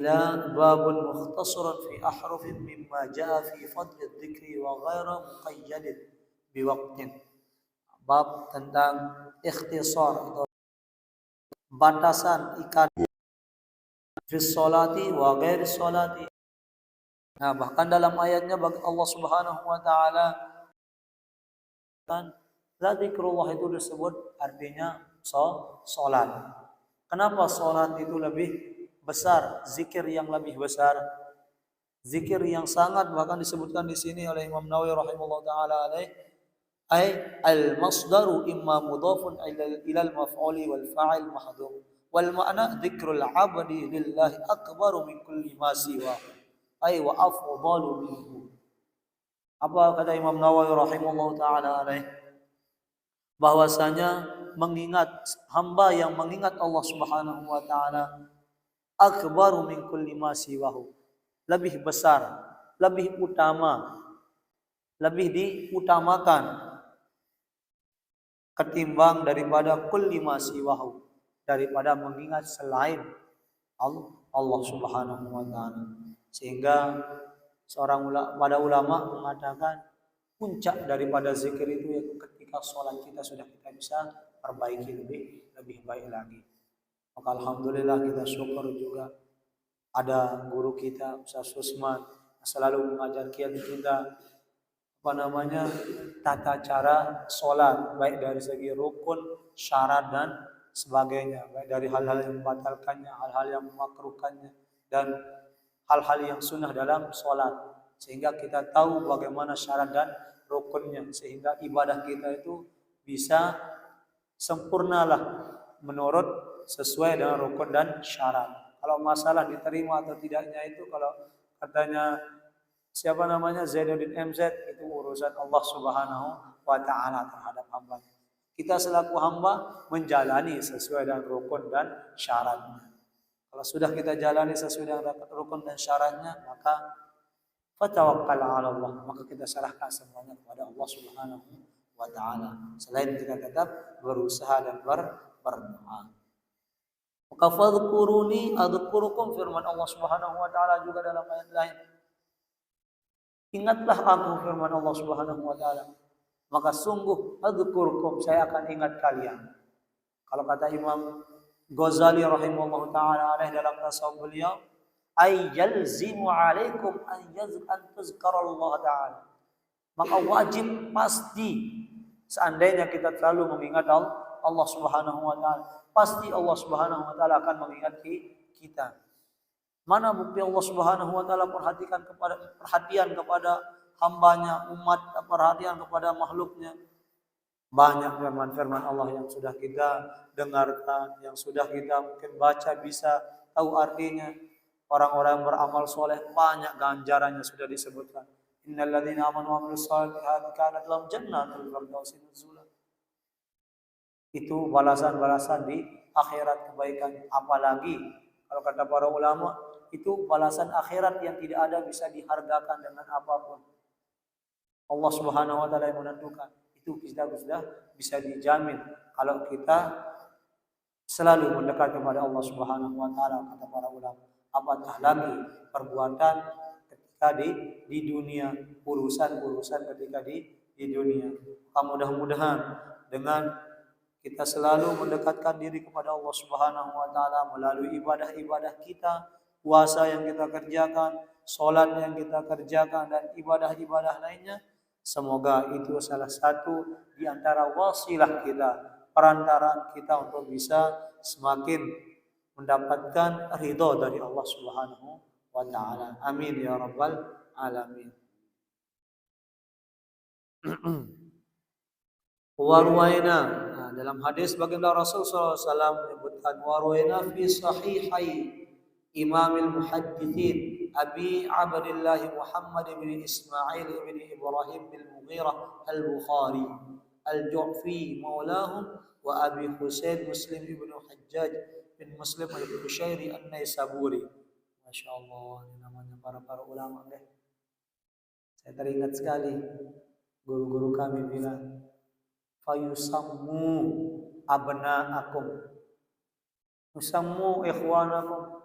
ila babun mukhtasarun fi ahrufin mimma jaa fi fadli dzikri wa ghaira muqayyadin biwaqtin. Bab tentang ikhtisar atau batasan ikan fi sholati wa ghairi sholati. Nah, bahkan dalam ayatnya Allah Subhanahu wa taala kan zikrullah itu disebut artinya salat. Kenapa salat itu lebih besar, zikir yang lebih besar? Zikir yang sangat bahkan disebutkan di sini oleh Imam Nawawi rahimahullah taala alaih ay al-masdaru imma mudhafun ila al-maf'uli wal fa'il mahdhuf wal ma'na dzikrul 'abdi lillahi akbaru min kulli ma siwa ay wa afdalu minhu. Apa kata Imam Nawawi rahimahullah taala alaih? Bahwasanya mengingat hamba yang mengingat Allah Subhanahu wa taala akbaru min kulli ma siwahu, lebih besar, lebih utama, lebih diutamakan ketimbang daripada kulli ma siwahu, daripada mengingat selain Allah Subhanahu wa taala. Sehingga pada ulama mengatakan puncak daripada zikir itu yaitu ketika sholat kita sudah kita bisa perbaiki lebih baik lagi. Maka alhamdulillah kita syukur juga ada guru kita Ustaz Susman selalu mengajar kita tata cara sholat, baik dari segi rukun, syarat dan sebagainya, baik dari hal-hal yang membatalkannya, hal-hal yang memakruhkannya, dan hal-hal yang sunnah dalam sholat, sehingga kita tahu bagaimana syarat dan rukunnya, sehingga ibadah kita itu bisa sempurnalah menurut sesuai dengan rukun dan syarat. Kalau masalah diterima atau tidaknya itu kalau katanya Zainuddin MZ, itu urusan Allah Subhanahu wa taala terhadap hamba. Kita selaku hamba menjalani sesuai dengan rukun dan syaratnya. Kalau sudah kita jalani sesuai dengan rukun dan syaratnya, maka fatawakkal 'ala Allah, maka kita serahkan semuanya kepada Allah Subhanahu wa taala. Selain kita tetap berusaha dan berdoa. Maka fadhkuruni adzkurukum, firman Allah Subhanahu wa taala juga dalam ayat lain. Ingatlah aku, firman Allah Subhanahu wa taala, maka sungguh adzkurukum, saya akan ingat kalian. Kalau kata Imam Ghazali rahimahullah taala alaih dalam tasawuf beliau, ay yalzimu alaikum an tuzkarallah taala. Maka wajib pasti seandainya kita selalu mengingat Allah Subhanahu wa taala, pasti Allah Subhanahu wa taala akan mengingat kita. Mana bukti Allah Subhanahu wa taala perhatian kepada hambanya, umat, perhatian kepada makhluknya? Banyak firman-firman Allah yang sudah kita dengarkan, yang sudah kita mungkin baca bisa tahu artinya. Orang-orang yang beramal soleh banyak ganjarannya sudah disebutkan. Innal ladzina amanu wa amilus solihati kanat lahum jannatul firdausi nuzula. Itu balasan-balasan di akhirat kebaikan. Apalagi kalau kata para ulama, itu balasan akhirat yang tidak ada bisa dihargakan dengan apapun. Allah Subhanahu wa taala yang menentukan. Itu kita sudah bisa dijamin kalau kita selalu mendekat kepada Allah Subhanahu wa taala, kata para ulama. Apatah lagi perbuatan ketika di dunia, urusan ketika di dunia. Mudah-mudahan dengan kita selalu mendekatkan diri kepada Allah Subhanahu wa taala melalui ibadah-ibadah kita, puasa yang kita kerjakan, sholat yang kita kerjakan, dan ibadah-ibadah lainnya. Semoga itu salah satu di antara wasilah kita, perantaraan kita untuk bisa semakin mendapatkan ridha dari Allah Subhanahu wa taala. Amin ya rabbal alamin. Warwaina, dalam hadis baginda Rasul SAW menyebutkan warwaina fi sahihai Imamil Muhaddithin Abi Abdillah Muhammad bin Ismail bin Ibrahim bin Mughirah Al-Bukhari Al-Ju'fi maulahum wa Abi Husain Muslim bin Hajjaj bin Muslim Al-Bushairi An-Naisaburi. Masya Allah, ini namanya para ulama deh. Saya teringat sekali guru-guru kami bilang, fayusammu abna'akum, yusammu ikhwanakum,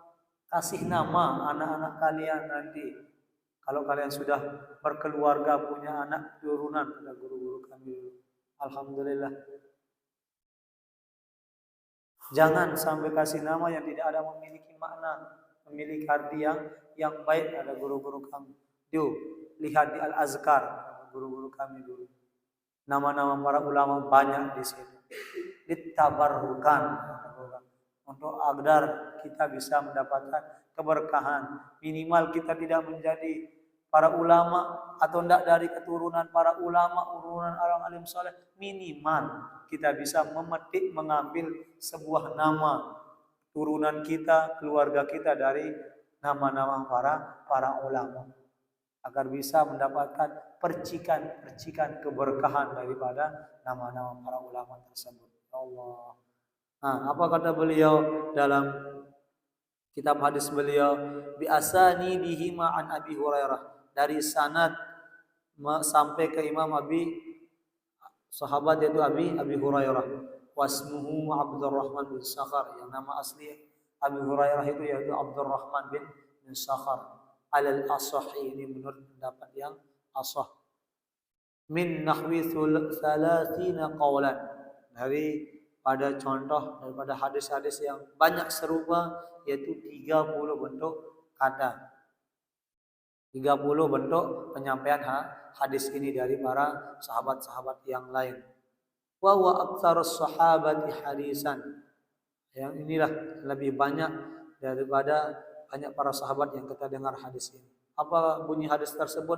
kasih nama anak-anak kalian nanti. Kalau kalian sudah berkeluarga, punya anak turunan, kata guru-guru kami dulu. Alhamdulillah. Jangan sampai kasih nama yang tidak ada memiliki makna, memiliki arti yang baik, ada guru-guru kami. Yuk, lihat di Al-Azkar, guru-guru kami dulu. Nama-nama para ulama banyak di situ. Ditabarrukan untuk agar kita bisa mendapatkan keberkahan. Minimal kita tidak menjadi para ulama atau tidak dari keturunan para ulama, urunan orang alim soleh. Minimal kita bisa memetik, mengambil sebuah nama turunan kita, keluarga kita dari nama-nama para ulama, agar bisa mendapatkan percikan-percikan keberkahan daripada nama-nama para ulama tersebut. Ya Allah. Nah, apa kata beliau dalam kitab hadis beliau? Bi asani bihima an Abi Hurairah, dari sanad sampai ke Imam sahabat yaitu Abi Hurairah. Wasmuhu Abdurrahman bin Sakhar, yang nama asli Abi Hurairah itu yaitu Abdurrahman bin Sakhar. Alal asahhi, ini menurut pendapat yang asah. Min nahwi 30 qawlan, dari pada contoh daripada hadis-hadis yang banyak serupa, yaitu 30 bentuk kata. 30 bentuk penyampaian hadis ini dari para sahabat-sahabat yang lain. Wa huwa aktsarus sahabati hadisan. Yang inilah lebih banyak daripada banyak para sahabat yang kita dengar hadis ini. Apa bunyi hadis tersebut?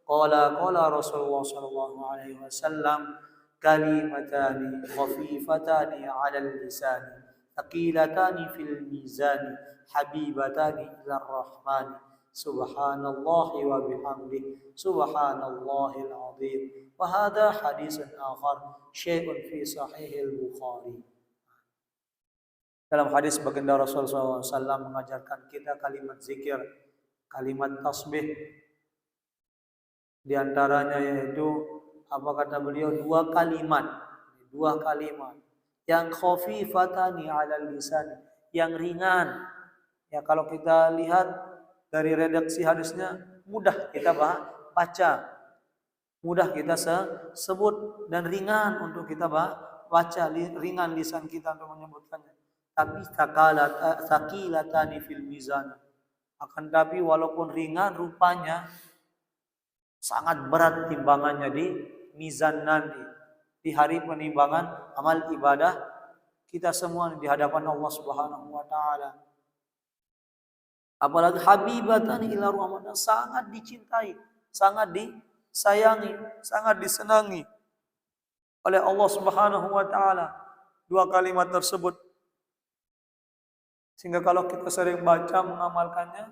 Qala Rasulullah sallallahu alaihi wasallam, kalimatani khafifatani 'alal lisani, thaqilatani fil mizani, habibatani ilar rahmani, subhanallahi wa bihamdihi, subhanallahil azim. Wa hadha haditsun akhar syai'un fi sahihil Bukhari. Dalam hadis baginda Rasulullah SAW mengajarkan kita kalimat zikir, kalimat tasbih. Di antaranya yaitu apa kata beliau? Dua kalimat yang khafifatani 'alal lisan, yang ringan. Ya, kalau kita lihat dari redaksi hadisnya mudah kita baca, mudah kita sebut, dan ringan untuk kita baca, ringan lisan kita untuk menyebutkannya. Tapi thaqilatani fil mizan, akan tapi walaupun ringan rupanya sangat berat timbangannya di mizan nanti, di hari penimbangan amal ibadah kita semua di hadapan Allah Subhanahu wa taala. Apalagi habibatan ila rahman, sangat dicintai, sangat disayangi, sangat disenangi oleh Allah Subhanahu wa taala dua kalimat tersebut. Sehingga kalau kita sering baca, mengamalkannya,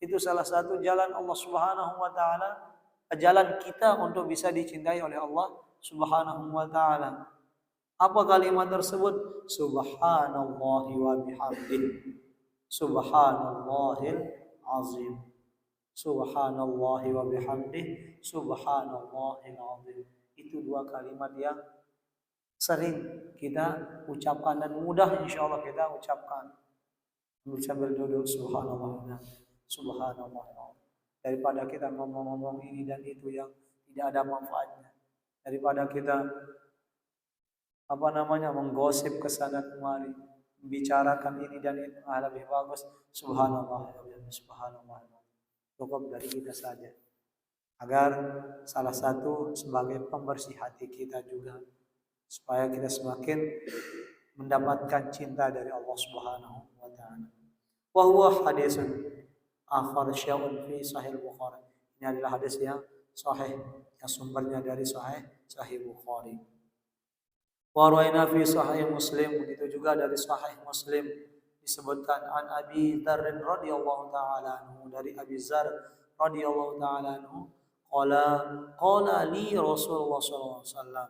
itu salah satu jalan Allah Subhanahu wa taala, jalan kita untuk bisa dicintai oleh Allah Subhanahu wa taala. Apa kalimat tersebut? Subhanallahi wa bihamdihi, subhanallahil azim, subhanallahi wa bihamdihi, subhanallahil azim. Itu dua kalimat yang sering kita ucapkan dan mudah insyaallah kita ucapkan. Sambil duduk subhanallah, subhanallah, daripada kita ngomong-ngomong ini dan itu yang tidak ada manfaatnya, daripada kita menggosip ke sana kemari, membicarakan ini dan itu, lebih bagus subhanallah, subhanallah, cukup dari kita saja, agar salah satu sebagai pembersih hati kita juga, supaya kita semakin mendapatkan cinta dari Allah Subhanahu wa taala. Wa huwa hadisun akhar syai'un fi sahih Bukhari. Ini adalah hadis yang sahih, yang sumbernya dari sahih Bukhari. Wa rawaina fi sahih Muslim, begitu juga dari sahih Muslim disebutkan an Abi Dzar radhiyallahu taala anhu, dari Abi Dzar radhiyallahu taala anhu, qala li Rasulullah sallallahu alaihi wasallam,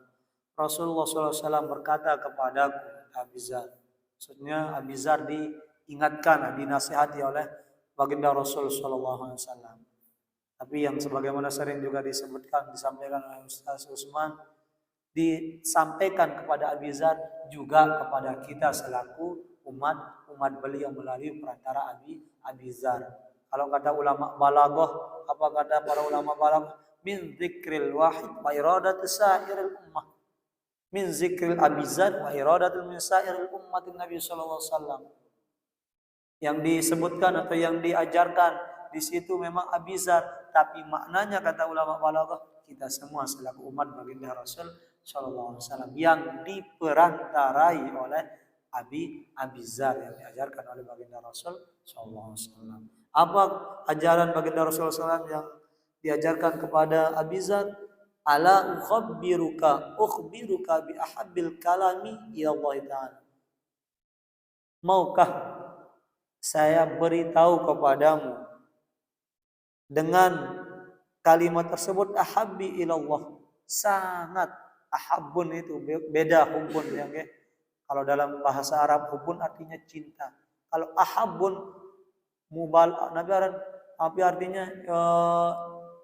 Rasulullah sallallahu alaihi wasallam berkata kepadaku, Abi Dzar. Maksudnya Abi Dzar diingatkan, dinasihati oleh baginda Rasul sallallahu alaihi wasallam. Tapi yang sebagaimana sering juga disampaikan oleh Ustaz Utsman, disampaikan kepada Abi Dzar juga kepada kita selaku umat beliau melalui perantara Abi Dzar. Kalau kata ulama balaghah, apa kata para ulama balaghah? Min dzikril wahid wa iradatu sairil ummah. Min zikril Abi Dzar wa iradatu min sairil ummatin Nabi sallallahu alaihi wasallam. Yang disebutkan atau yang diajarkan di situ memang Abi Dzar, tapi maknanya kata ulama balaghah, kita semua selaku umat baginda Rasul sallallahu alaihi wasallam yang diperantarai oleh Abi Dzar yang diajarkan oleh baginda Rasul sallallahu alaihi wasallam. Apa ajaran baginda Rasul sallallahu alaihi wasallam yang diajarkan kepada Abi Dzar? Ala ukhbiruka bi ahabbil kalami ila Allah Ta'ala. Maukah saya beritahu kepadamu dengan kalimat tersebut, ahabbi ilallah, sangat. Ahabbun itu beda hubbun ya, okay? Kalau dalam bahasa Arab hubbun artinya cinta. Kalau ahabbun Nabi artinya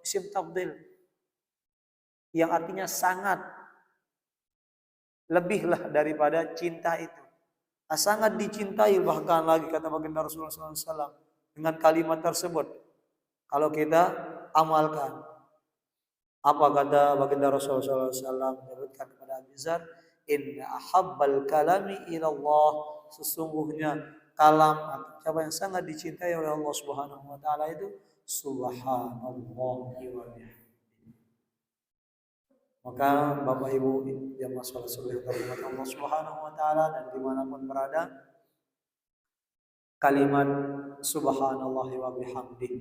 isim tafdil yang artinya sangat, lebihlah daripada cinta itu. Sangat dicintai bahkan lagi kata baginda Rasulullah SAW dengan kalimat tersebut. Kalau kita amalkan, apa kata baginda Rasulullah SAW menyebutkan kepada Abi Dzar, inna ahabbal kalami ilallah, sesungguhnya kalam atau ucapan yang sangat dicintai oleh Allah Subhanahu wa taala itu subhanallah wa bihamdihi. Maka Bapak Ibu yang masalah sunnah kalimat Allah Subhanahu wa taala dan dimanapun berada, kalimat subhanallah wa bihamdihi,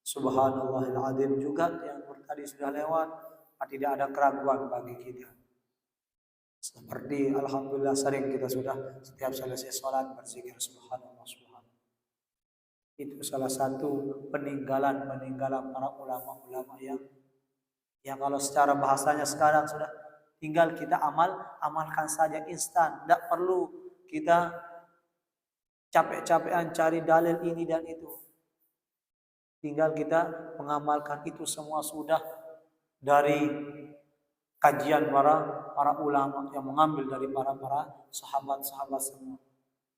subhanallahil azim juga yang tadi sudah lewat, tidak ada keraguan bagi kita. Seperti alhamdulillah sering kita sudah setiap selesai sholat berzikir subhanallah subhanallah. Itu salah satu peninggalan para ulama-ulama yang kalau secara bahasanya sekarang sudah tinggal kita amalkan saja instan, tidak perlu kita capek-capekan cari dalil ini dan itu. Tinggal kita mengamalkan, itu semua sudah dari kajian para ulama yang mengambil dari para sahabat-sahabat semua.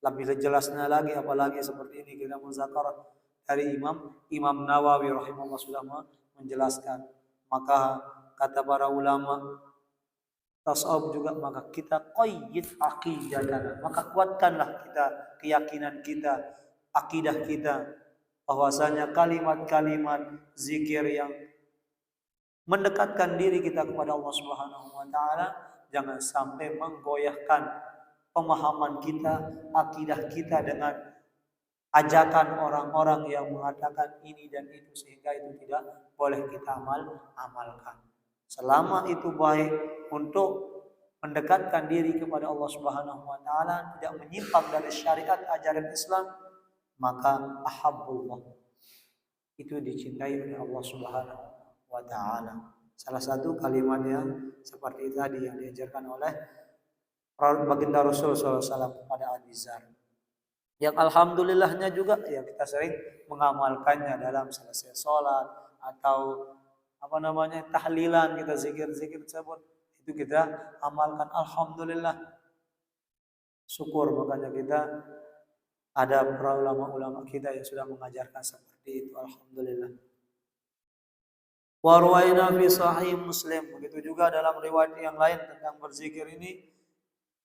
Lebih jelasnya lagi apalagi seperti ini kita muzakarah dari Imam Nawawi rahimahullah sudah menjelaskan. Maka kata para ulama tasawuf juga, maka kita qayyid aqidatan, maka kuatkanlah kita keyakinan kita, akidah kita, bahwasanya kalimat-kalimat zikir yang mendekatkan diri kita kepada Allah Subhanahu wa taala jangan sampai menggoyahkan pemahaman kita, akidah kita dengan ajakan orang-orang yang mengatakan ini dan itu, sehingga itu tidak boleh kita amalkan. Selama itu baik untuk mendekatkan diri kepada Allah Subhanahu wa taala, tidak menyimpang dari syariat ajaran Islam, maka ahabbullah, itu dicintai oleh Allah Subhanahu wa taala. Salah satu kalimat yang seperti tadi yang diajarkan oleh baginda Rasul SAW kepada Abi Dzar. Yang alhamdulillahnya juga ya kita sering mengamalkannya dalam selesai sholat atau tahlilan, kita zikir-zikir tersebut itu kita amalkan, alhamdulillah, syukur. Makanya kita ada para ulama-ulama kita yang sudah mengajarkan seperti itu, alhamdulillah. Wa ruwaina fi sahih Muslim, begitu juga dalam riwayat yang lain tentang berzikir ini,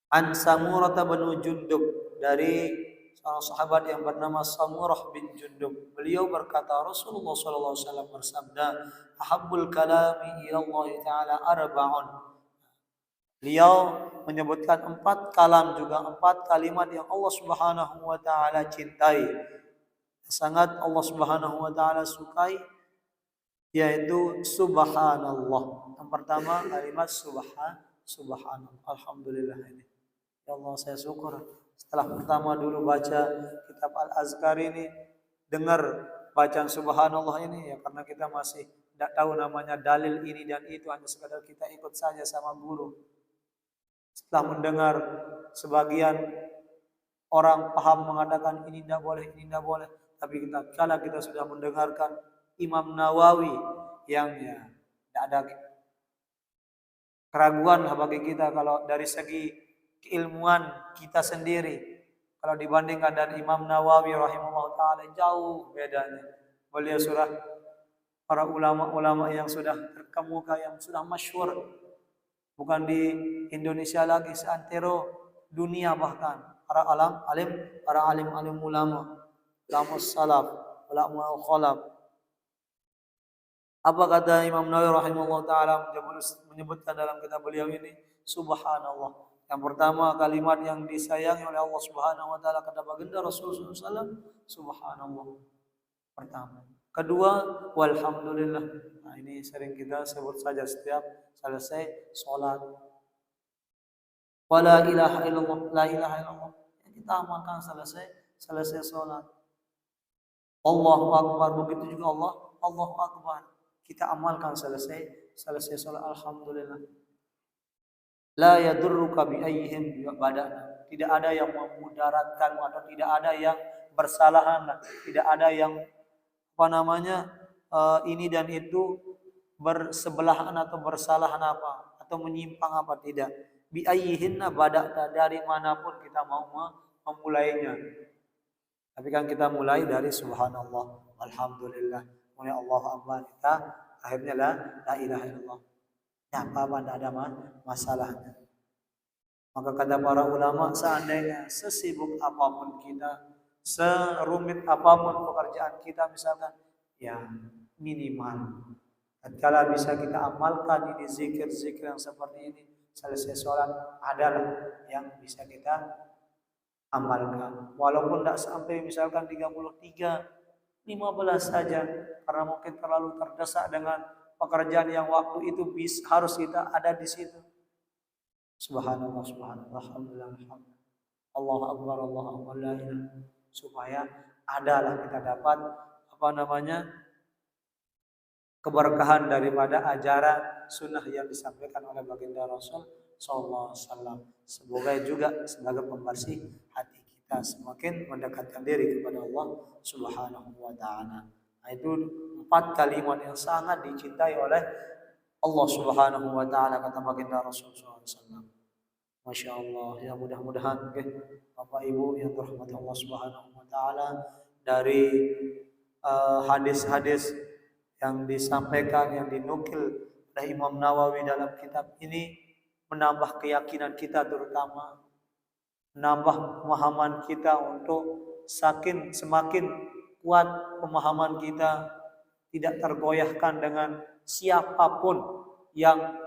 an Samurah bin Jundub, dari seorang sahabat yang bernama Samurah bin Jundub. Beliau berkata, Rasulullah sallallahu alaihi wasallam bersabda, ahabbul kalami ila Allah taala arba'un. Beliau menyebutkan 4 kalam, juga 4 kalimat yang Allah Subhanahu wa taala cintai, sangat Allah Subhanahu wa taala sukai, yaitu subhanallah. Yang pertama kalimat subhanallah, alhamdulillah. Ini ya Allah, saya syukur setelah pertama dulu baca kitab Al-Azkar ini, dengar bacaan subhanallah ini, ya karena kita masih tidak tahu namanya dalil ini dan itu, hanya sekadar kita ikut saja sama guru. Setelah mendengar sebagian orang paham mengatakan ini tidak boleh, ini tidak boleh, tapi kalau kita sudah mendengarkan Imam Nawawi yang ya tidak ada keraguan lah bagi kita kalau dari segi keilmuan kita sendiri, Kalau dibandingkan dengan Imam Nawawi rahimahullah taala jauh bedanya. Beliau surah para ulama-ulama yang sudah terkemuka, yang sudah masyhur, bukan di Indonesia lagi, seantero dunia bahkan. Para alim ulama, ulama salaf, ulama khalaf. Apa kata Imam Nawawi rahimahullah taala menyebutkan dalam kitab beliau ini? Subhanallah. Yang pertama kalimat yang disayangi oleh Allah Subhanahu wa taala kata baginda Rasulullah SAW, subhanallah. Pertama. Kedua, walhamdulillah. Nah, ini sering kita sebut saja setiap selesai sholat. Wala ilaha illallah, la ilaha illallah. Kita amalkan selesai sholat. Allahu akbar, begitu juga Allahu akbar. Kita amalkan selesai sholat. Alhamdulillah. La yadurruka bi ayyihim badana. Tidak ada yang memudaratkanmu atau tidak ada yang bersalahan, tidak ada yang ini dan itu bersebelahan atau bersalahan apa atau menyimpang apa, tidak. Bi ayyihinna bada'ta, dari manapun kita mau memulainya. Tapi kan kita mulai dari subhanallah, alhamdulillah, mulai Allahu akbar, kita akhirnya la ilaha illallah. Ya apa tidak ada masalahnya. Maka kata para ulama, seandainya sesibuk apapun kita, serumit apapun pekerjaan kita misalkan, ya minimal tatkala bisa kita amalkan ini zikir-zikir yang seperti ini selesai sholat adalah yang bisa kita amalkan. Walaupun tidak sampai misalkan 33, 15 saja, karena mungkin terlalu terdesak dengan pekerjaan yang waktu itu harus kita ada di situ. Subhanallah, subhanallah, alhamdulillah, alhamdulillah, Allahu akbar, Allahu akbar, la ilaha, supaya adalah kita dapat keberkahan daripada ajaran sunnah yang disampaikan oleh baginda Rasul sallallahu alaihi wasallam. Semoga juga sebagai pembersih hati kita, semakin mendekatkan diri kepada Allah Subhanahu wa taala. Nah, itu 4 kalimat yang sangat dicintai oleh Allah Subhanahu wa taala kata baginda Rasul sallallahu alaihi wasallam. Masya Allah, ya mudah-mudahan Bapak Ibu yang dirahmati Allah Subhanahu wa taala, dari hadis-hadis yang disampaikan, yang dinukil oleh Imam Nawawi dalam kitab ini menambah keyakinan kita, terutama menambah pemahaman kita untuk semakin kuat pemahaman kita, tidak tergoyahkan dengan siapapun yang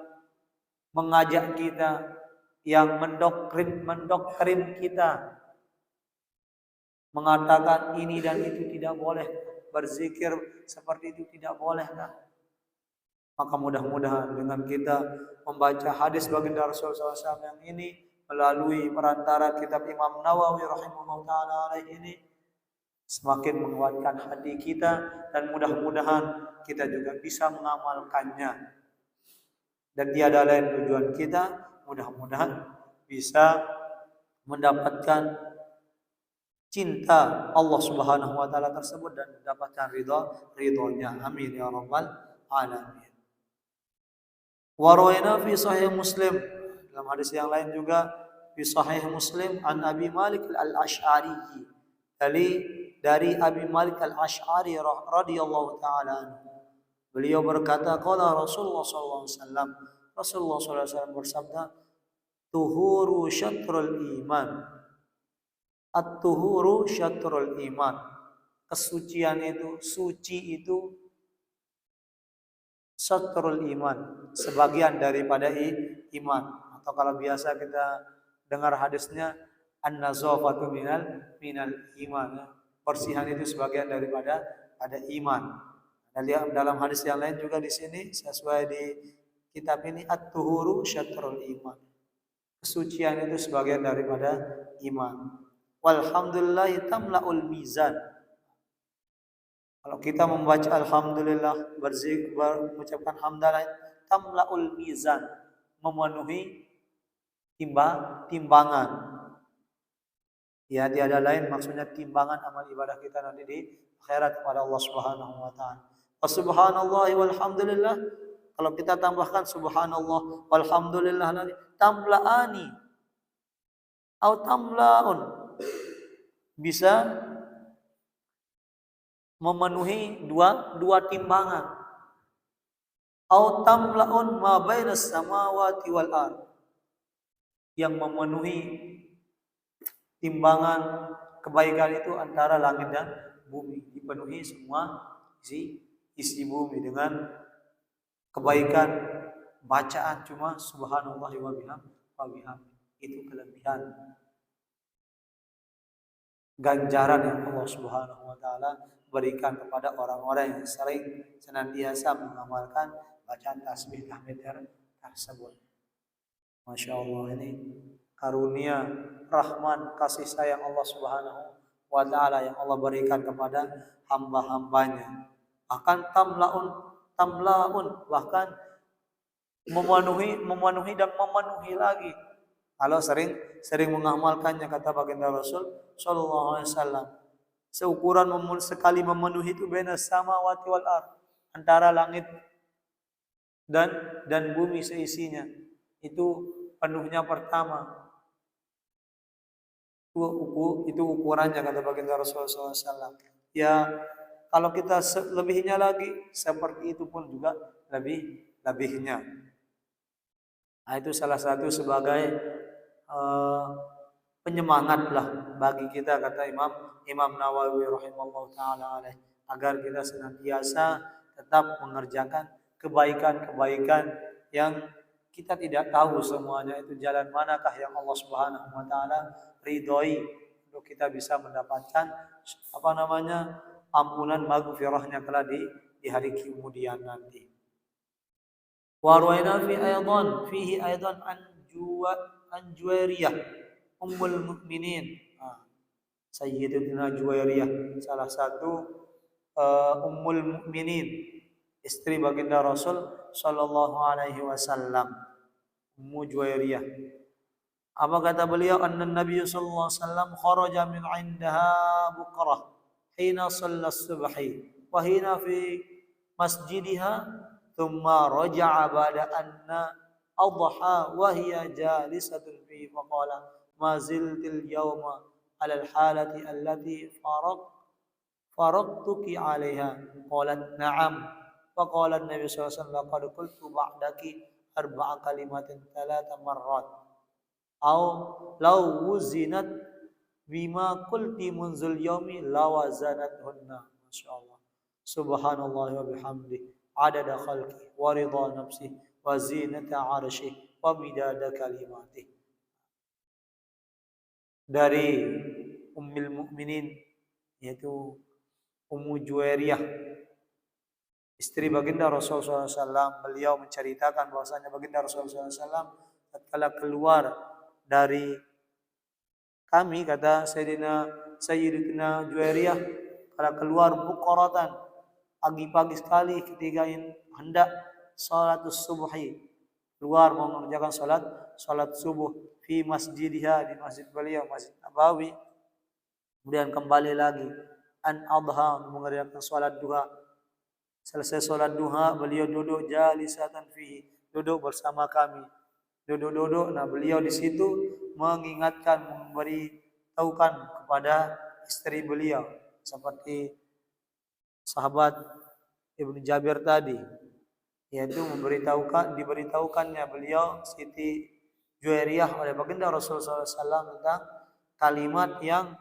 mengajak kita, yang mendoktrin kita, mengatakan ini dan itu tidak boleh, berzikir seperti itu tidak boleh. Maka mudah-mudahan dengan kita membaca hadis baginda Rasulullah SAW yang ini melalui perantara kitab Imam Nawawi rahimahullah ta'ala alaih ini, semakin menguatkan hati kita, dan mudah-mudahan kita juga bisa mengamalkannya. Dan tiada lain tujuan kita, mudah-mudahan bisa mendapatkan cinta Allah Subhanahu wa taala tersebut dan mendapatkan ridhonya. Amin ya rabbal alamin. Wa rawaina fi sahih Muslim, dalam hadis yang lain juga fi sahih Muslim, an Abi Malik al-Asy'ari, dari Abi Malik al-Asy'ari radhiyallahu taala anhu. Beliau berkata, qala Rasulullah sallallahu alaihi wasallam, Rasulullah sallallahu alaihi wasallam bersabda, tuhuru syatrul iman. At-tuhuru syatrul iman. Kesucian itu, suci itu syatrul iman, sebagian daripada iman. Atau kalau biasa kita dengar hadisnya, an-nazafatu minal iman. Persihan itu sebagian daripada iman. Dalam hadis yang lain juga di sini sesuai di kitab ini, at-tuhuru syatrul iman. Kesucian itu sebagian daripada iman. Walhamdulillah tamla'ul mizan. Kalau kita membaca alhamdulillah, mengucapkan hamdalah, tamla'ul mizan, memenuhi timbangan. Ya, tiada lain maksudnya timbangan amal ibadah kita nanti di akhirat kepada Allah Subhanahu wa taala. Wa subhanallah walhamdulillah, kalau kita tambahkan subhanallah walhamdulillah nanti tamla'ani atau tamla'un, bisa memenuhi dua timbangan. Au tamlaun ma bainas samawati wal ard, yang memenuhi timbangan kebaikan itu antara langit dan bumi, dipenuhi semua isi bumi dengan kebaikan bacaan cuma subhanallah wa bihamdi. Itu kelebihan ganjaran yang Allah Subhanahu wa taala berikan kepada orang-orang yang sering senantiasa mengamalkan bacaan tasbih tahmid tersebut. Masya Allah, ini karunia, rahman, kasih sayang Allah Subhanahu wa taala yang Allah berikan kepada hamba-hambanya. Bahkan tamlaun, bahkan memenuhi dan memenuhi lagi. Kalau sering mengamalkannya, kata baginda Rasul sallallahu alaihi wasallam, seukuran sekali memenuhi itu benas samawati wal ard, antara langit dan bumi seisinya. Itu penuhnya pertama. Itu ukurannya, kata baginda Rasul sallallahu alaihi wasallam. Ya, kalau kita lebihnya lagi, seperti itu pun juga lebihnya. Nah, itu salah satu sebagai penyemangat lah bagi kita, kata Imam Nawawi rahimahullah taala alaih, agar kita senantiasa tetap mengerjakan kebaikan-kebaikan yang kita tidak tahu semuanya itu jalan manakah yang Allah Subhanahu wa taala ridhoi untuk kita bisa mendapatkan ampunan maghfirahnya kelak di hari kemudian nanti. Wa ruwaina fihi aidan an Juwairiyah Ummul Mukminin. Sayyidatina Juwairiyah, salah satu Ummul Mukminin, istri baginda Rasul sallallahu alaihi wasallam, Ummu Juwairiyah. Apa kata beliau? Anna Nabi sallallahu alaihi wasallam kharaja min indaha bukrah hina shalla subhi wa hina fi masjidiha thumma raja'a ba'da anna adha wa hiya jalisatun fi faqala ma ziltil yawma ala al-halati allati faraqtuki 'alaiha. Qalat na'am. Faqala an-nabi sallallahu alaihi wasallam laqad qultu ba'daki arba'a kalimatin thalatha marrat aw law wuzinat bima qulti munzul yaumi lawazanathunna. Masyaallah. Subhanallah wa bihamdi adada khalqi wa ridha nafsi wa zinata 'arsyi wa midada kalimati. Dari Ummul Mukminin, yaitu Ummu Juwairiyah, istri baginda Rasulullah SAW, beliau menceritakan bahwasanya baginda Rasulullah SAW tatkala keluar dari kami, kata Sayyidatina Juwairiyah, kalau keluar bukratan, pagi-pagi sekali ketika hendak salatus subuhi, keluar mau mengerjakan salat subuh fi masjidiha, di masjid beliau, Masjid Nabawi. Kemudian kembali lagi an adha, mengerjakan salat duha. Selesai salat duha, beliau duduk jalisatan fihi, duduk bersama kami. Duduk. Nah, beliau di situ mengingatkan, memberitahukan kepada istri beliau, seperti sahabat Ibnu Jabir tadi, yaitu diberitahukannya beliau Siti Juwairiyah oleh baginda Rasulullah SAW tentang kalimat yang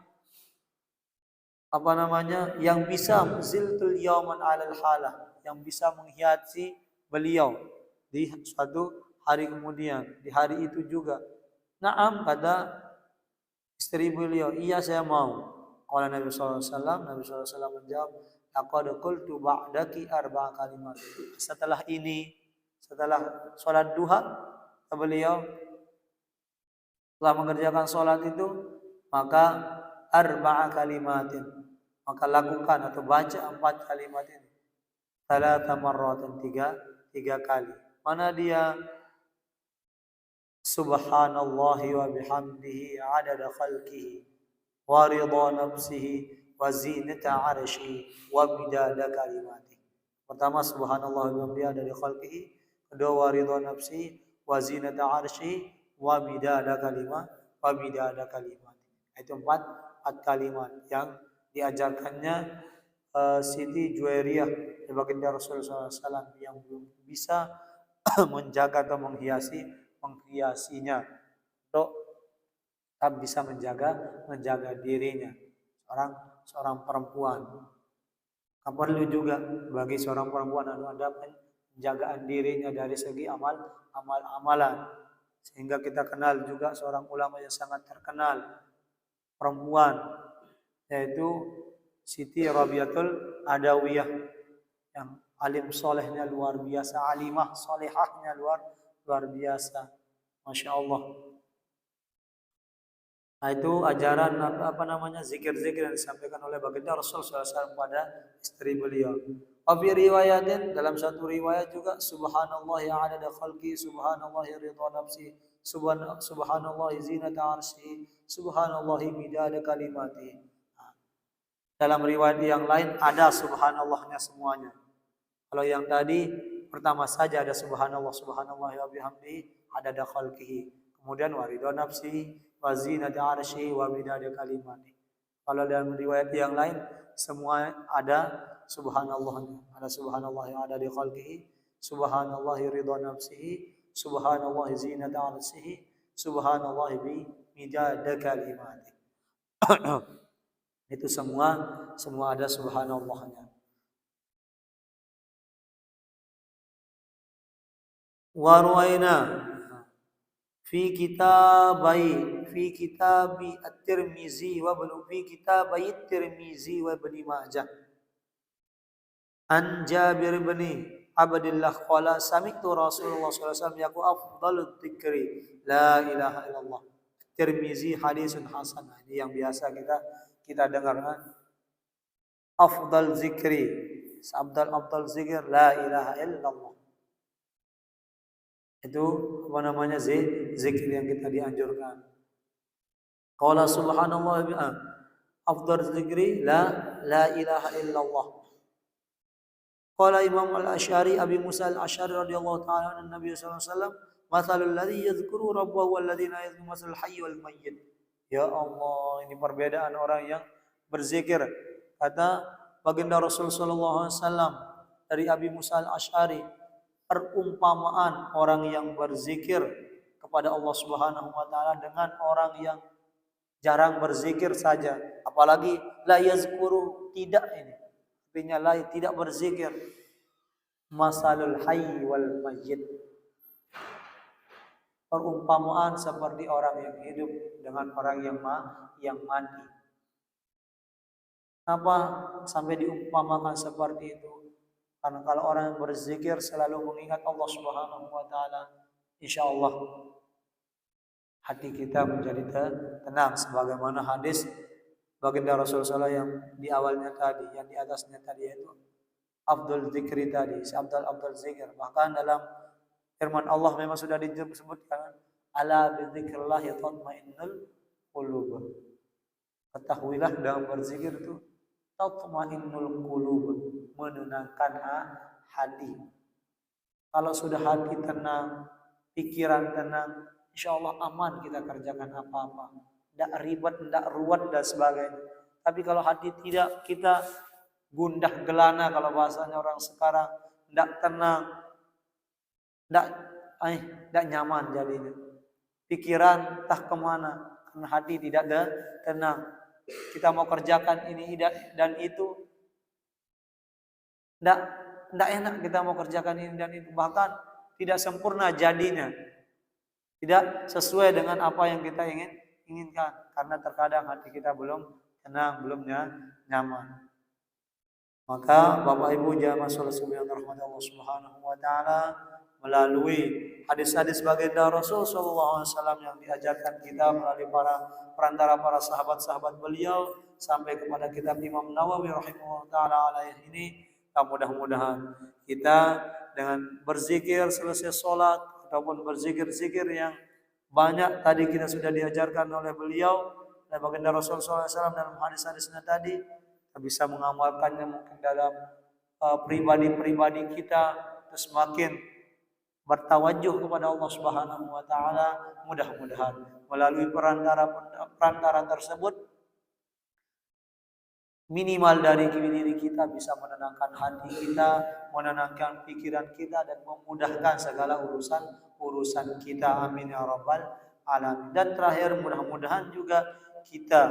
yang bisa ziltul yauman alal halah, yang bisa menghiasi beliau di suatu hari kemudian, di hari itu juga. Naam, kata istri beliau, iya saya mau. Qala Nabi sallallahu alaihi wasallam, Nabi sallallahu alaihi wasallam menjawab, laqad qultu ba'daki arba'a kalimat. Setelah salat duha, beliau telah mengerjakan salat itu, maka arba'a kalimatin, maka lakukan atau baca 4 kalimat ini. Thalatha marratin, tiga kali. Mana dia? Subhanallahi wa bihamdihi adada khalqihi wa ridha nafsihi wa zinata 'arsyihi wa midada kalimatihi. Pertama subhanallah wa bihamdihi adada khalqihi, kedua wa ridha nafsihi wa zinata 'arsyihi wa midada kalimatihi. Itu kalimat yang diajarkannya Siti Juwairiyah baginda Rasulullah SAW yang belum bisa menjaga atau menghiasinya untuk tetap bisa menjaga dirinya seorang perempuan. Perlu juga bagi seorang perempuan ada penjagaan dirinya dari segi amalan. Sehingga kita kenal juga seorang ulama yang sangat terkenal perempuan, yaitu Siti Rabiatul Adawiyah yang alim solehnya luar biasa, alimah solehahnya luar biasa, masya Allah. Nah, itu ajaran zikir-zikir yang disampaikan oleh baginda Rasulullah SAW pada istri beliau. Fi riwayatin, dalam satu riwayat juga, subhanallah ya adada khalqi, subhanallah ridha nafsi, subhanallah zinata arsy, subhanallah midada kalimati. Dalam riwayat yang lain ada subhanallahnya semuanya. Kalau yang tadi pertama saja ada subhanallah wa bihamdihi adada khalqihi, kemudian wa ridha nafsi wa zinata arsy wa midada kalimati. Kalau dalam riwayat yang lain semua ada subhanallahnya. Ada subhanallah yang ada di khalqihi, subhanallah ridha nafsihi, subhanallah zinata arsyihi, subhanallah bi midada kalimati. Itu semua ada subhanallahnya. Wa ruwaina fi kitabi at-Tirmizi wa Ibnu Majah an Jabir bin Abdullah qala sami'tu Rasulullah sallallahu alaihi wasallam yaqul afdhalut dzikri la ilaha illallah. Tirmizi hadisun hasan. Ini yang biasa kita dengar kan. Afdal zikri, afdal zikir la ilaha illallah. Itu zikir yang kita dianjurkan. Qala subhanallah afdal zikri la ilaha illallah. Qala Imam Al-Asy'ari Abi Musa Al-Asy'ari radhiyallahu ta'ala an Nabi sallallahu alaihi wasallam, "Matsalul ladzi yadhkuru rabbahu wal ladzina yadhkuru masalul hayy wal mayyit." Ya Allah, ini perbedaan orang yang berzikir. Kata baginda Rasul sallallahu alaihi wasallam dari Abi Musa Al-Asy'ari, perumpamaan orang yang berzikir kepada Allah Subhanahu wa taala dengan orang yang jarang berzikir saja, apalagi la yazkuru, tidak ini. Artinya la, tidak berzikir. Masalul hayy wal mayyit. Perumpamaan seperti orang yang hidup dengan orang yang mati. Apa sampai diumpamakan seperti itu? Karena kalau orang yang berzikir selalu mengingat Allah Subhanahu wa taala, insyaallah hati kita menjadi tenang, sebagaimana hadis baginda Rasulullah yang di awalnya tadi, yang di atasnya tadi, yaitu afdal zikri tadi, afdal zikir. Bahkan dalam firman Allah memang sudah disebutkan, ala bidzikrillah tatmainnul qulub. Ketahuilah dalam berzikir itu tatmainnul qulub, menenangkan hati. Kalau sudah hati tenang, pikiran tenang, insyaallah aman kita kerjakan apa-apa. Tidak ribet, tidak ruwet dan sebagainya. Tapi kalau hati tidak, kita gundah gelana, kalau bahasanya orang sekarang, tidak tenang, tidak nyaman jadinya. Pikiran entah kemana, karena hati tidak tenang. Kita mau kerjakan ini dan itu, tidak enak kita mau kerjakan ini dan itu, bahkan tidak sempurna jadinya, tidak sesuai dengan apa yang kita inginkan, karena terkadang hati kita belum tenang, belum nyaman. Maka Bapak Ibu jamaah salat subuh yang dirahmati Allah Subhanahu wa taala, melalui hadis-hadis baginda Rasul sallallahu alaihi wasallam yang diajarkan kita melalui perantara para sahabat-sahabat beliau sampai kepada kitab Imam Nawawi rahimahullah taala alaihi ini, mudah-mudahan kita dengan berzikir selesai salat ataupun berzikir-zikir yang banyak tadi kita sudah diajarkan oleh beliau dan baginda Rasul SAW dalam hadis-hadisnya tadi, kita bisa mengamalkannya mungkin dalam pribadi-pribadi kita, terus semakin bertawajuh kepada Allah Subhanahu wa taala. Mudah-mudahan melalui perantara tersebut minimal dari diri kita bisa menenangkan hati kita, menenangkan pikiran kita dan memudahkan segala urusan kita. Amin ya rabbal alamin. Dan terakhir mudah-mudahan juga kita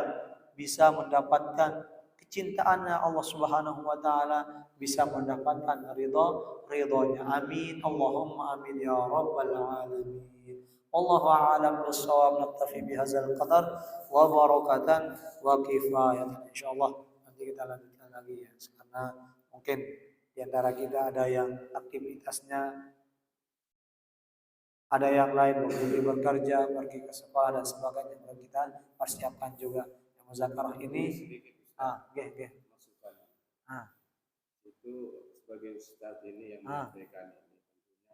bisa mendapatkan kecintaannya Allah Subhanahu wa taala, bisa mendapatkan ridhonya. Amin. Allahumma amin ya rabbal alamin. Wallahu a'lam bissawab. Naktafi bihadzal qadar wa barakatan wa kifayatan. Insyaallah nanti kita lanjutkan lagi ya, karena mungkin di antara kita ada yang aktivitasnya, ada yang lain pergi bekerja, pergi ke sekolah dan sebagainya. Dan kita persiapkan juga yang muzakarah ini. Masukan. Itu sebagai ustaz ini yang menyampaikan ini, tentunya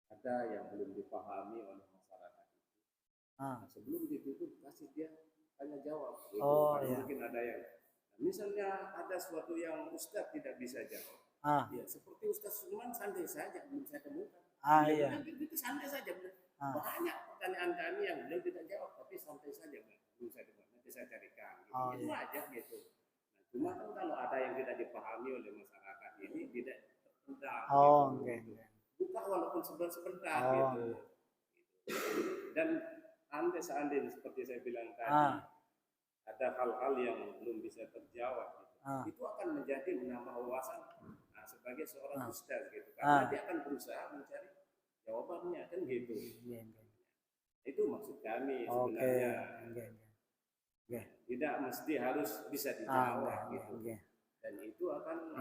ada yang belum dipahami oleh masyarakat itu. Sebelum ditutup kasih dia tanya jawab. Gitu. Iya. Mungkin ada yang misalnya ada sesuatu yang ustaz tidak bisa jawab. Ya seperti Ustaz Sulman santai saja, belum saya temukan. Iya. Itu santai saja. Banyak pertanyaan kami yang beliau tidak jawab, tapi santai saja, belum saya temukan. Nanti saya carikan. Gitu. Itu aja gitu. Nah, cuma kan kalau ada yang tidak dipahami oleh masyarakat ini tidak terpendam. Gitu. Buka walaupun sebentar gitu. Dan seandainya seperti saya bilang tadi, ada hal-hal yang belum bisa terjawab. Gitu. Itu akan menjadi menambah wawasan sebagai seorang ustaz gitu. Karena dia akan berusaha mencari jawabannya kan gitu. Itu maksud kami sebenarnya. Tidak mesti harus bisa dijawab gitu. Dan itu akan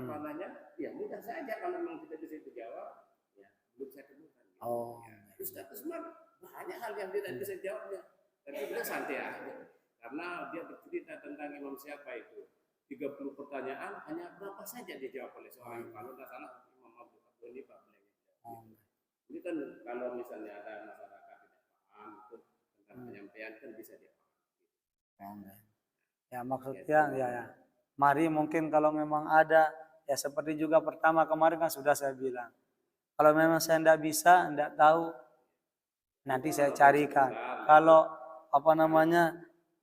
ya mudah saja kalau memang tidak bisa dijawab, ya belum saya temukan. Gitu. Ustaz Usman banyak hal yang tidak bisa dijawabnya, tapi beliau santai aja. Karena dia bercerita tentang imam siapa itu. 30 pertanyaan hanya berapa saja dijawab oleh seorang. Kalau tidak salah Imam Abu Hanifah beliau. Ini kan kalau misalnya ada masyarakat tidak paham tentang penyampaian kan bisa dipahami. Ya maksudnya ya. Mari mungkin kalau memang ada ya seperti juga pertama kemarin kan sudah saya bilang. Kalau memang saya tidak bisa, tidak tahu, nanti saya carikan. Kalau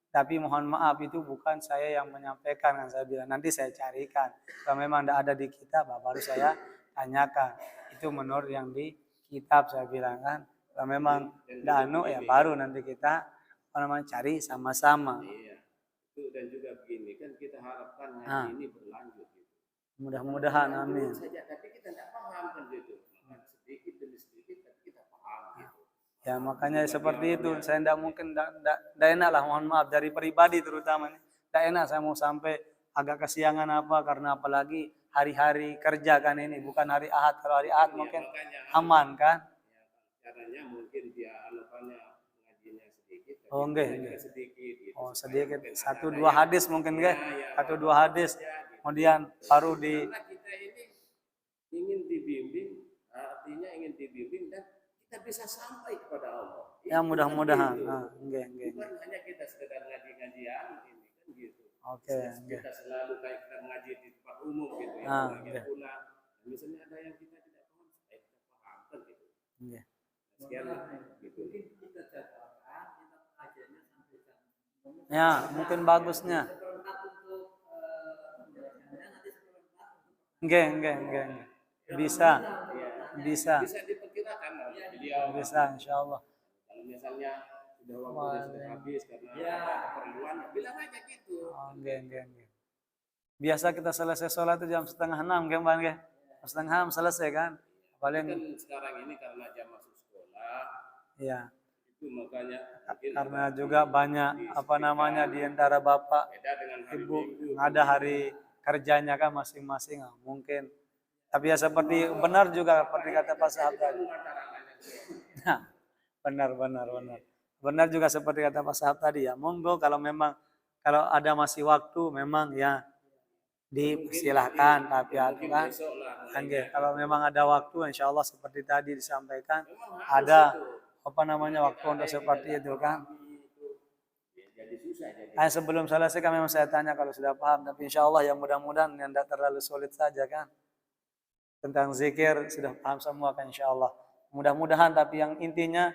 tapi mohon maaf itu bukan saya yang menyampaikan, kan saya bilang nanti saya carikan. Kalau memang tidak ada di kitab baru saya tanyakan. Itu menurut yang di kitab saya bilang kan. Kalau memang tidak ya baru nanti kita cari sama-sama. Iya. Itu dan juga begini kan kita harapkan ngaji ini berlanjut gitu. Mudah-mudahan amin. Saja tapi kita tidak paham kan gitu. Sedikit demi sedikit kita paham gitu. Ya makanya seperti itu, saya tidak mungkin, tidak enak lah, mohon maaf dari pribadi terutama, tidak enak saya mau sampai agak kesiangan karena apalagi hari-hari kerja kan ini, bukan hari Ahad. Kalau hari Ahad mungkin aman kan? Caranya mungkin dia ngajinya sedikit. Sedikit. Sedikit, 1-2 hadis mungkin kan? 1-2 hadis, kemudian baru di. Karena kita ini ingin dibimbing, artinya ingin dibimbing dan kita bisa sampai kepada Allah. Ya mudah-mudahan. Bukan hanya kita sekedar ngaji-ngajian ini kan gitu. Kita selalu kayak kita ngaji di tempat umum gitu ya. Pulang. Misalnya ada yang kita tidak paham, kita pahamkan gitu. Sekian gitu. Kita jadwalkan, kita kajiannya sampai jam. Ya, mungkin bagusnya. Enggak. Bisa diperkirakan beliau. Bisa insyaallah. Kalau misalnya sudah waktunya sudah habis karena ada keperluan, bilang aja gitu. Enggak. Biasa kita selesai sholat itu jam 5:30 kan Bang ya? 5:30 selesai kan? Paling kan sekarang ini karena jam masuk sekolah. Iya. Itu makanya karena juga banyak di antara bapak ibu ada hari kerjanya kan masing-masing mungkin. Tapi ya seperti benar juga seperti kata Pak Sahabat. Nah, benar juga seperti kata Pak Sahabat tadi ya. Monggo kalau ada masih waktu memang ya disilahkan, tapi kan kalau memang ada waktu insya Allah seperti tadi disampaikan ada waktu untuk seperti itu kan. Sebelum selesai kan memang saya tanya kalau sudah paham, tapi insya Allah yang mudah-mudahan yang tidak terlalu sulit saja kan. Tentang zikir sudah paham semua kan insya Allah. Mudah-mudahan tapi yang intinya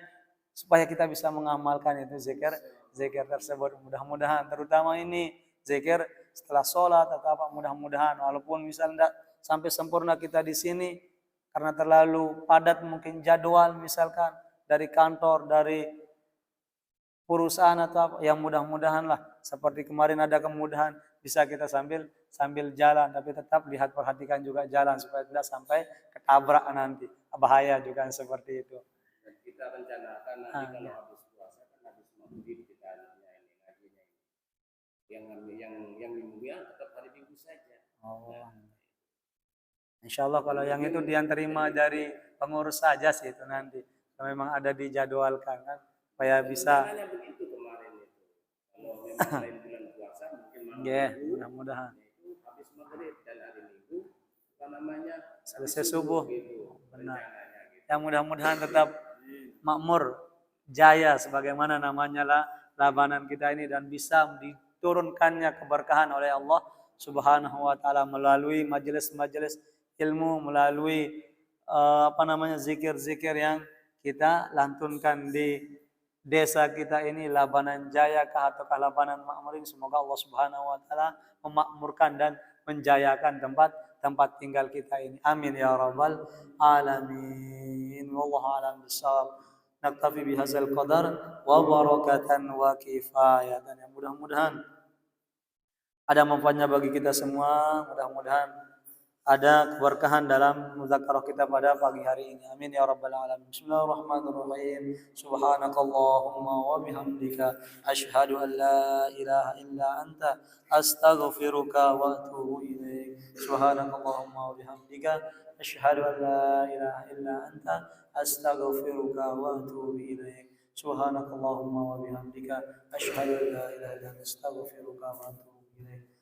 supaya kita bisa mengamalkan itu zikir tersebut. Mudah-mudahan terutama ini zikir setelah sholat atau apa, mudah-mudahan walaupun misalnya tidak sampai sempurna kita di sini karena terlalu padat mungkin jadwal misalkan dari kantor, dari perusahaan atau apa, yang mudah-mudahan lah seperti kemarin ada kemudahan bisa kita sambil jalan, tapi tetap lihat perhatikan juga jalan supaya tidak sampai ketabrak nanti, bahaya juga seperti itu. Dan kita rencanakan nanti kalau habis puasa kan habis maghrib kita yang minggu tetap hari Minggu saja. Insya Allah kalau yang itu dia terima dari pengurus saja sih itu nanti. Memang ada dijadwalkan kan supaya bisa. Begitu kemarin itu. Kalau memang lain bulan puasa mungkin mudah-mudahan. Itu habis maghrib dan hari Minggu apa namanya? Selesai subuh. Gitu, benar. Yang mudah-mudahan tetap makmur, jaya sebagaimana namanya lah Labanan kita ini dan bisa diturunkannya keberkahan oleh Allah Subhanahu wa taala melalui majelis-majelis ilmu, melalui zikir-zikir yang kita lantunkan di desa kita ini, Labanan Jaya atau Labanan Makmurin. Semoga Allah Subhanahu wa taala memakmurkan dan menjayakan tempat tinggal kita ini. Amin ya rabbal alamin. Wallahu a'lam bishawab. Naktafi bihadzal qadar wa barakatan wa kifayatan. Ya, mudah-mudahan ada manfaatnya bagi kita semua. Mudah-mudahan ada keberkahan dalam muzakarah kita pada pagi hari ini. Amin ya rabbal alamin. Bismillahirrahmanirrahim. Subhanakallahumma wa bihamdika asyhadu an la ilaha illa anta astaghfiruka wa atubu ilaik. Subhanakallahumma wa bihamdika asyhadu an la ilaha illa anta astaghfiruka wa atubu ilaik. Subhanakallahumma wa bihamdika asyhadu an la ilaha illa anta astaghfiruka wa atubu ilaik.